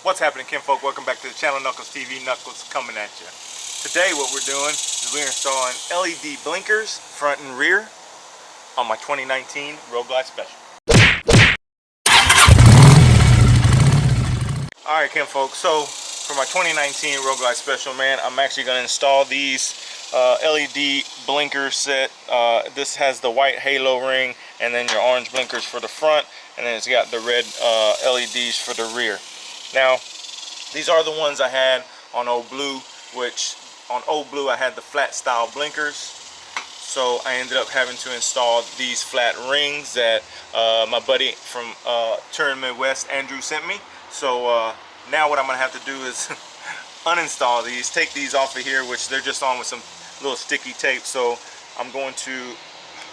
What's happening, kinfolk? Welcome back to the channel, Knuckles TV. Knuckles coming at you. Today what we're doing is we're installing LED blinkers front and rear on my 2019 Road Glide Special. Alright, kinfolk, so for my 2019 Road Glide Special, man, I'm actually going to install these LED blinker set. This has the white halo ring and then your orange blinkers for the front, and then it's got the red LEDs for the rear. Now, these are the ones I had on Old Blue, which on Old Blue I had the flat style blinkers. So I ended up having to install these flat rings that my buddy from Turin Midwest, Andrew, sent me. So now what I'm going to have to do is uninstall these, take these off of here, which they're just on with some little sticky tape. So I'm going to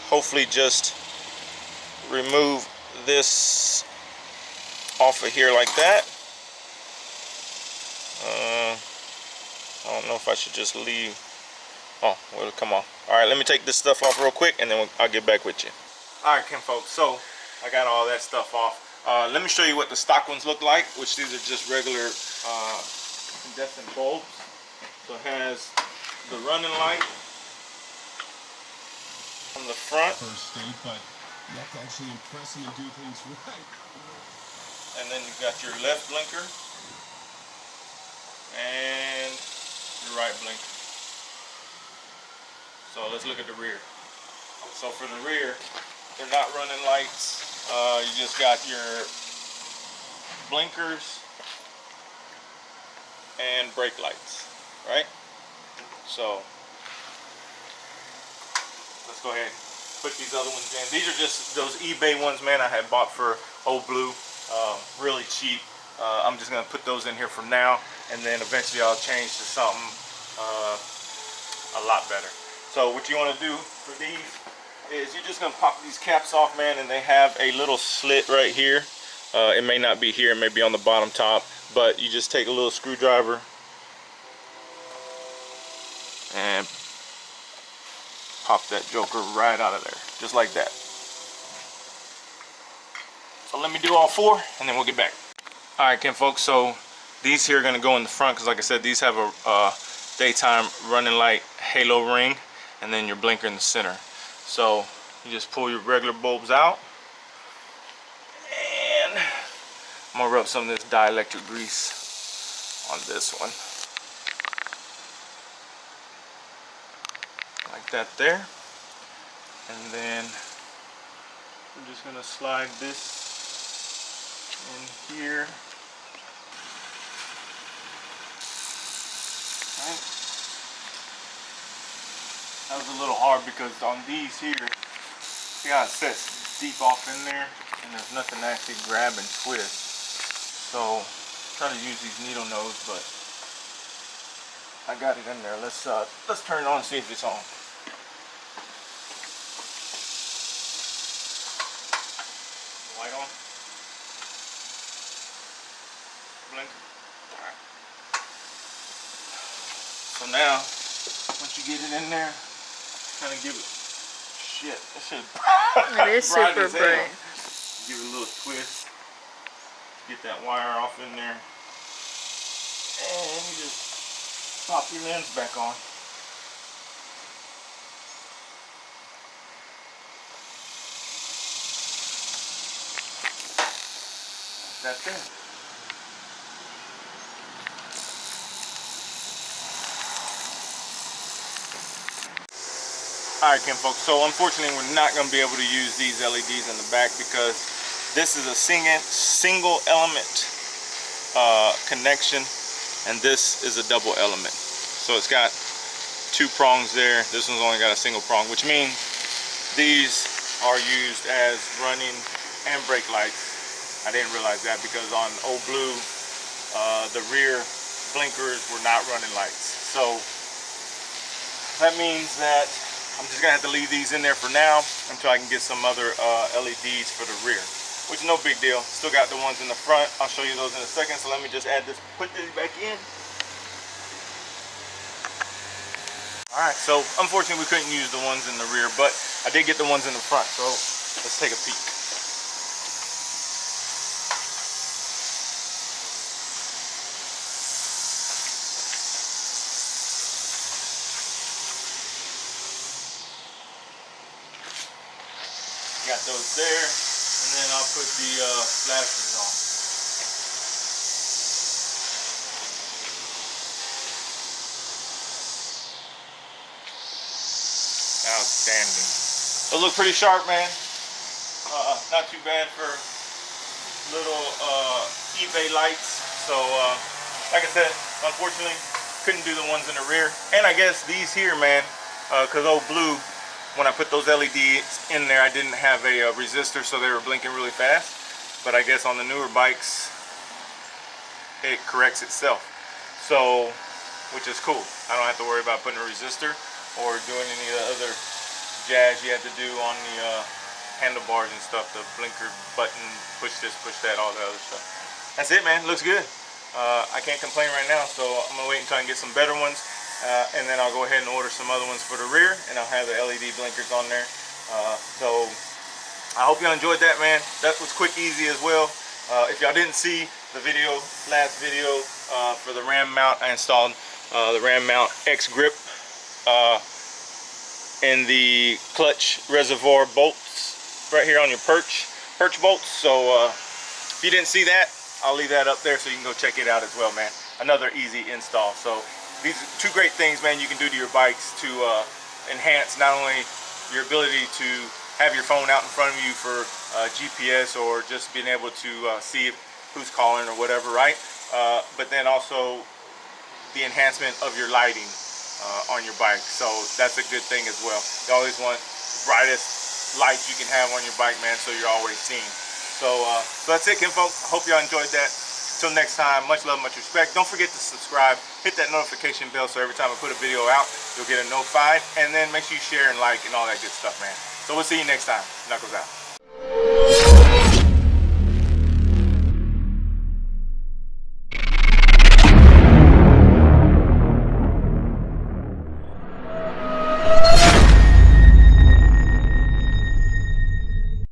hopefully just remove this off of here like that. I don't know if I should just leave. Oh, well, come on. Alright, let me take this stuff off real quick and then I'll get back with you. Alright, kinfolk, so I got all that stuff off. Let me show you what the stock ones look like, which these are just regular incandescent bulbs. So it has the running light on the front. First state, but you have to actually impress them and do things right. And then you've got your left blinker and your right blinker. So let's look at the rear. So for the rear, they're not running lights. You just got your blinkers and brake lights, right? So let's go ahead and put these other ones in. These are just those eBay ones, man, I had bought for Old Blue, really cheap. I'm just gonna put those in here for now, and then eventually I'll change to something a lot better. So what you want to do for these is you're just gonna pop these caps off, man, and they have a little slit right here. It may not be here, it may be on the bottom top, but you just take a little screwdriver and pop that joker right out of there, just like that. So let me do all four and then we'll get back. Alright, kinfolk, so these here are going to go in the front because, like I said, these have a daytime running light halo ring and then your blinker in the center. So you just pull your regular bulbs out, and I'm going to rub some of this dielectric grease on this one. Like that there. And then we're just going to slide this in here. Right. That was a little hard because on these here, see how it sets deep off in there and there's nothing to actually grab and twist. So try to use these needle nose, but I got it in there. Let's turn it on and see if it's on. Light on. Blink. Alright. So now, once you get it in there, kind of give it, shit, that shit it is bright super as hell. bright. Give it a little twist, get that wire off in there, and you just pop your lens back on. That's it. Alright, kinfolk, so unfortunately we're not going to be able to use these LEDs in the back because this is a single element connection, and this is a double element. So it's got two prongs there. This one's only got a single prong, which means these are used as running and brake lights. I didn't realize that because on Old Blue, the rear blinkers were not running lights. So that means that I'm just gonna have to leave these in there for now until I can get some other LEDs for the rear, which is no big deal. Still got the ones in the front. I'll show you those in a second. So let me just add this, put this back in. All right, so unfortunately we couldn't use the ones in the rear, but I did get the ones in the front. So let's take a peek. those there, and then I'll put the flashers on. Outstanding. Those look pretty sharp, man. Not too bad for little eBay lights. So like I said, unfortunately couldn't do the ones in the rear. And I guess these here, man, because old Blue, when I put those LEDs in there, I didn't have a resistor, so they were blinking really fast. But I guess on the newer bikes it corrects itself, so which is cool. I don't have to worry about putting a resistor or doing any of the other jazz you had to do on the handlebars and stuff, the blinker button, push this, push that, all the other stuff. That's it, man. Looks good. I can't complain right now, so I'm gonna wait until I can get some better ones, and then I'll go ahead and order some other ones for the rear, and I'll have the LED blinkers on there. So I hope y'all enjoyed that, man. That was quick, easy as well. If y'all didn't see the video, last video for the ram mount, I installed the ram mount X grip in the clutch reservoir bolts right here on your perch bolts. So if you didn't see that, I'll leave that up there so you can go check it out as well, man. Another easy install. So these are two great things, man, you can do to your bikes to enhance not only your ability to have your phone out in front of you for GPS or just being able to see who's calling or whatever, right? But then also the enhancement of your lighting on your bike. So that's a good thing as well. You always want the brightest lights you can have on your bike, man, so you're always seen. So that's it, kinfolk. I hope y'all enjoyed that. Until next time, much love, much respect. Don't forget to subscribe. Hit that notification bell so every time I put a video out, you'll get a notified. And then make sure you share and like and all that good stuff, man. So we'll see you next time. Knuckles out.